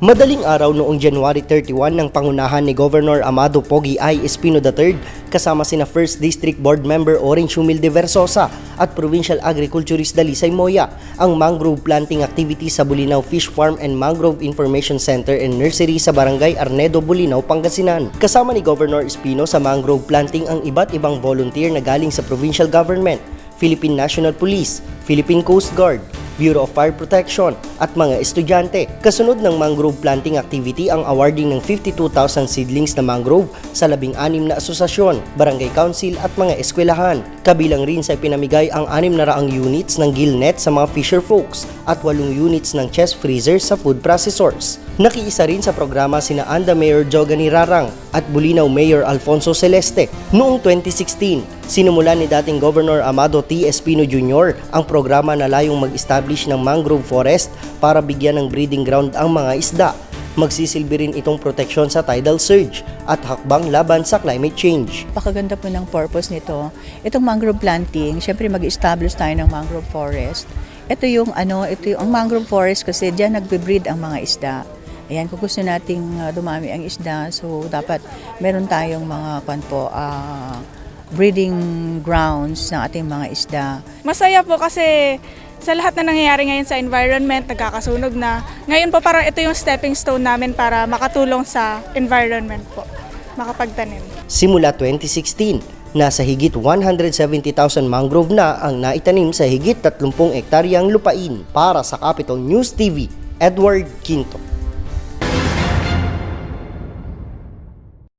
Madaling araw noong January 31 ng pangunahan ni Governor Amado Pogi I. Espino III kasama sina 1st District Board Member Orange Humilde Versosa at Provincial Agriculturist Dalisay Moya ang mangrove planting activity sa Bulinaw Fish Farm and Mangrove Information Center and Nursery sa Barangay Arnedo, Bulinaw, Pangasinan. Kasama ni Governor Espino sa mangrove planting ang iba't ibang volunteer na galing sa provincial government, Philippine National Police, Philippine Coast Guard, Bureau of Fire Protection at mga estudyante. Kasunod ng mangrove planting activity ang awarding ng 52,000 seedlings na mangrove sa 16 na asosasyon, barangay council at mga eskwelahan. Kabilang rin sa pinamigay ang 600 units ng gill net sa mga fisher folks at 8 units ng chest freezers sa food processors. Nakiisa rin sa programa sina Anda Mayor Jogani Rarang at Bulinaw Mayor Alfonso Celeste. Noong 2016, sinumulan ni dating Governor Amado T. Espino Jr. ang programa na layong mag-establish ng mangrove forest para bigyan ng breeding ground ang mga isda. Magsisilbi rin itong proteksyon sa tidal surge at hakbang laban sa climate change. Pakaganda po ng purpose nito. Itong mangrove planting, syempre mag-establish tayo ng mangrove forest. Ito yung mangrove forest kasi diyan nagbe-breed ang mga isda. Ayan, kung gusto nating dumami ang isda, so dapat meron tayong mga breeding grounds ng ating mga isda. Masaya po kasi sa lahat na nangyayari ngayon sa environment, nagkakasunog na. Ngayon po parang ito yung stepping stone namin para makatulong sa environment po, makapagtanim. Simula 2016, nasa higit 170,000 mangrove na ang naitanim sa higit 30 ektaryang lupain. Para sa Capital News TV, Edward Quinto.